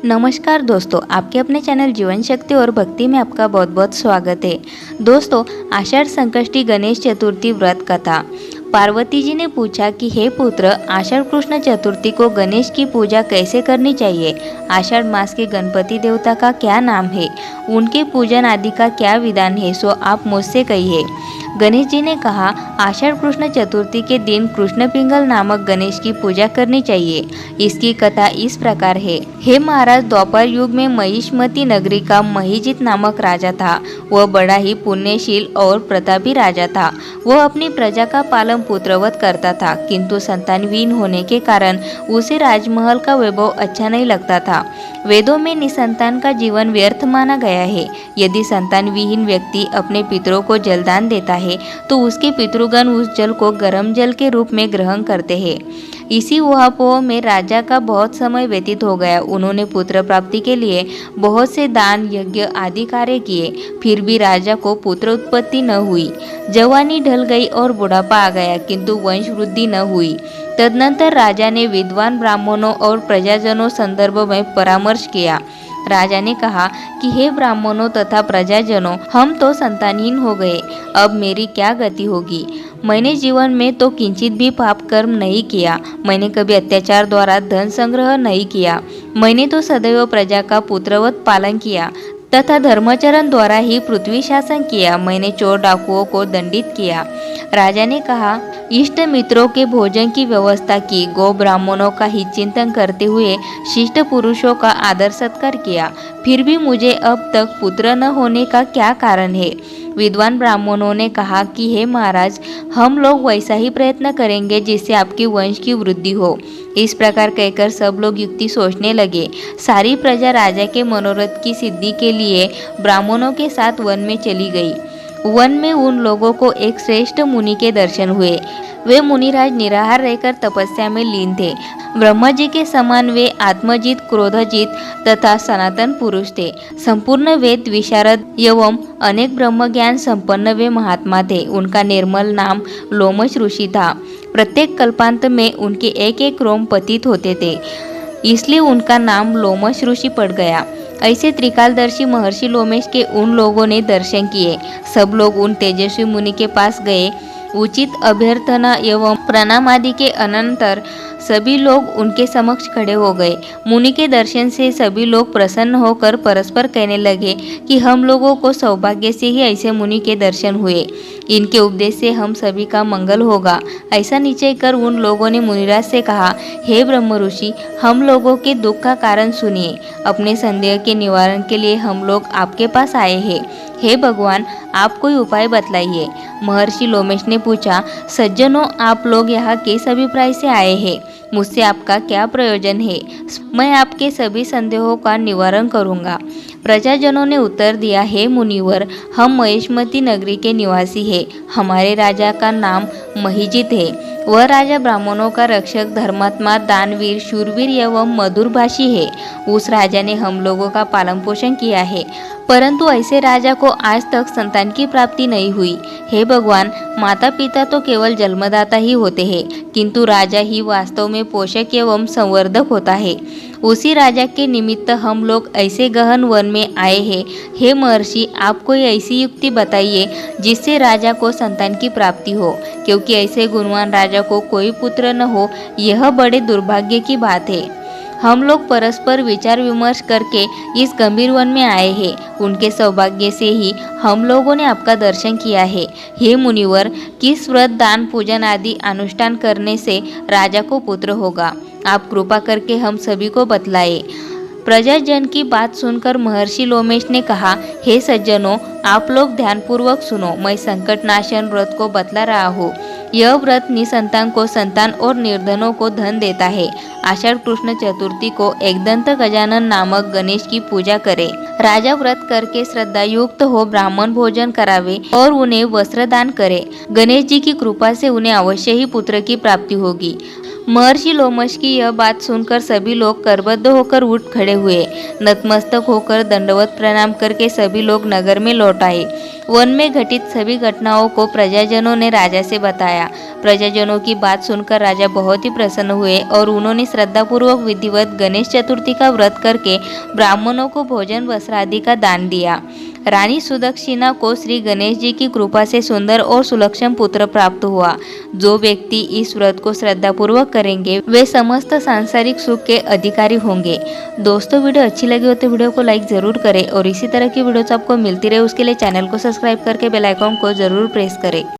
नमस्कार दोस्तों, आपके अपने चैनल जीवन शक्ति और भक्ति में आपका बहुत बहुत स्वागत है। दोस्तों, आषाढ़ संकष्टी गणेश चतुर्थी व्रत कथा। पार्वती जी ने पूछा कि हे पुत्र, आषाढ़ कृष्ण चतुर्थी को गणेश की पूजा कैसे करनी चाहिए? आषाढ़ मास के गणपति देवता का क्या नाम है? उनके पूजन आदि का क्या विधान है? सो आप मुझसे कहिए। गणेश जी ने कहा, आषाढ़ कृष्ण चतुर्थी के दिन कृष्ण पिंगल नामक गणेश की पूजा करनी चाहिए। इसकी कथा इस प्रकार है। हे महाराज, द्वापर युग में महिष्मती नगरी का महिजित नामक राजा था। वह बड़ा ही पुण्यशील और प्रतापी राजा था। वह अपनी प्रजा का पालन पुत्रवत करता था, किंतु संतानविहीन होने के कारण उसे राजमहल का वैभव अच्छा नहीं लगता था। वेदों में निसंतान का जीवन व्यर्थ माना गया है। यदि संतानविहीन व्यक्ति अपने पितरों को जलदान देता है तो उसके पितृगण उस जल को गर्म जल के रूप में ग्रहण करते हैं। इसी उहापोह में राजा का बहुत समय व्यतीत हो गया। उन्होंने पुत्र प्राप्ति के लिए बहुत से दान यज्ञ आदि कार्य किए, फिर भी राजा को पुत्र उत्पत्ति न हुई। जवानी ढल गई और बुढ़ापा आ गया, किंतु वंश वृद्धि न हुई। तदनंतर राजा ने विद्वान ब्राह्मणों और प्रजाजनों संदर्भ में परामर्श किया। राजा ने कहा कि हे ब्राह्मणों तथा प्रजाजनों, हम तो संतानहीन हो गए, अब मेरी क्या गति होगी? मैंने जीवन में तो किंचित भी पाप कर्म नहीं किया। मैंने कभी अत्याचार द्वारा धन संग्रह नहीं किया। मैंने तो सदैव प्रजा का पुत्रवत पालन किया तथा धर्माचरण द्वारा ही पृथ्वी शासन किया। मैंने चोर डाकुओं को दंडित किया। राजा ने कहा, इष्ट मित्रों के भोजन की व्यवस्था की, गौ ब्राह्मणों का हित चिंतन करते हुए शिष्ट पुरुषों का आदर सत्कार किया, फिर भी मुझे अब तक पुत्र न होने का क्या कारण है? विद्वान ब्राह्मणों ने कहा कि हे महाराज, हम लोग वैसा ही प्रयत्न करेंगे जिससे आपकी वंश की वृद्धि हो। इस प्रकार कहकर सब लोग युक्ति सोचने लगे। सारी प्रजा राजा के मनोरथ की सिद्धि के लिए ब्राह्मणों के साथ वन में चली गई। वन में उन लोगों को एक श्रेष्ठ मुनि के दर्शन हुए। वे मुनिराज निराहार रहकर तपस्या में लीन थे। ब्रह्मा जी के समान वे आत्मजित, क्रोधजित तथा सनातन पुरुष थे। संपूर्ण वेद विशारद एवं अनेक ब्रह्म ज्ञान संपन्न वे महात्मा थे। उनका निर्मल नाम लोमश ऋषि था। प्रत्येक कल्पांत में उनके एक एक रोम पतित होते थे, इसलिए उनका नाम लोमश ऋषि पड़ गया। ऐसे त्रिकालदर्शी महर्षि लोमेश के उन लोगों ने दर्शन किए। सब लोग उन तेजस्वी मुनि के पास गए। उचित अभ्यर्थना एवं प्रणाम आदि के अनंतर सभी लोग उनके समक्ष खड़े हो गए। मुनि के दर्शन से सभी लोग प्रसन्न होकर परस्पर कहने लगे कि हम लोगों को सौभाग्य से ही ऐसे मुनि के दर्शन हुए। इनके उपदेश से हम सभी का मंगल होगा। ऐसा निश्चय कर उन लोगों ने मुनिराज से कहा, हे ब्रह्म ऋषि, हम लोगों के दुख का कारण सुनिए। अपने संदेह के निवारण के लिए हम लोग आपके पास आए हैं। हे भगवान, आप कोई उपाय बतलाइए। महर्षि लोमेश ने पूछा, सज्जनों, आप लोग यहाँ किस अभिप्राय से आए हैं? मुझसे आपका क्या प्रयोजन है? मैं आपके सभी संदेहों का निवारण करूँगा। प्रजाजनों ने उत्तर दिया, हे मुनिवर, हम महिष्मती नगरी के निवासी हैं। हमारे राजा का नाम महिजित है। वह राजा ब्राह्मणों का रक्षक, धर्मात्मा, दानवीर, शूरवीर एवं मधुरभाषी है। उस राजा ने हम लोगों का पालन पोषण किया है, परंतु ऐसे राजा को आज तक संतान की प्राप्ति नहीं हुई। हे भगवान, माता पिता तो केवल जन्मदाता ही होते हैं, किंतु राजा ही वास्तव में पोषक एवं संवर्धक होता है। उसी राजा के निमित्त हम लोग ऐसे गहन वन में आए हैं। हे महर्षि, आप कोई ऐसी युक्ति बताइए जिससे राजा को संतान की प्राप्ति हो, क्योंकि ऐसे गुणवान राजा को कोई पुत्र न हो, यह बड़े दुर्भाग्य की बात है। हम लोग परस्पर विचार विमर्श करके इस गंभीर वन में आए हैं। उनके सौभाग्य से ही हम लोगों ने आपका दर्शन किया है। हे मुनिवर, किस व्रत, दान, पूजन आदि अनुष्ठान करने से राजा को पुत्र होगा? आप कृपा करके हम सभी को बतलाए। प्रजाजन की बात सुनकर महर्षि लोमेश ने कहा, हे सज्जनों, आप लोग ध्यानपूर्वक सुनो। मैं संकट नाशन व्रत को बतला रहा हूँ। यह व्रत निसंतान को संतान और निर्धनों को धन देता है। आषाढ़ कृष्ण चतुर्थी को एकदंत गजानन नामक गणेश की पूजा करे। राजा व्रत करके श्रद्धा युक्त हो ब्राह्मण भोजन करावे और उन्हें वस्त्र दान करे। गणेश जी की कृपा से उन्हें अवश्य ही पुत्र की प्राप्ति होगी। महर्षि लोमश की यह बात सुनकर सभी लोग करबद्ध होकर उठ खड़े हुए। नतमस्तक होकर दंडवत प्रणाम करके सभी लोग नगर में लौट आए। वन में घटित सभी घटनाओं को प्रजाजनों ने राजा से बताया। प्रजाजनों की बात सुनकर राजा बहुत ही प्रसन्न हुए और उन्होंने श्रद्धापूर्वक विधिवत गणेश चतुर्थी का व्रत करके ब्राह्मणों को भोजन वस्त्र आदि का दान दिया। रानी सुदक्षिणा को श्री गणेश जी की कृपा से सुंदर और सुलक्षण पुत्र प्राप्त हुआ। जो व्यक्ति इस व्रत को श्रद्धापूर्वक करेंगे वे समस्त सांसारिक सुख के अधिकारी होंगे। दोस्तों, वीडियो अच्छी लगी हो तो वीडियो को लाइक जरूर करें और इसी तरह की वीडियोस आपको मिलती रहे उसके लिए चैनल को सब्सक्राइब करके बेल आइकॉन को जरूर प्रेस करें।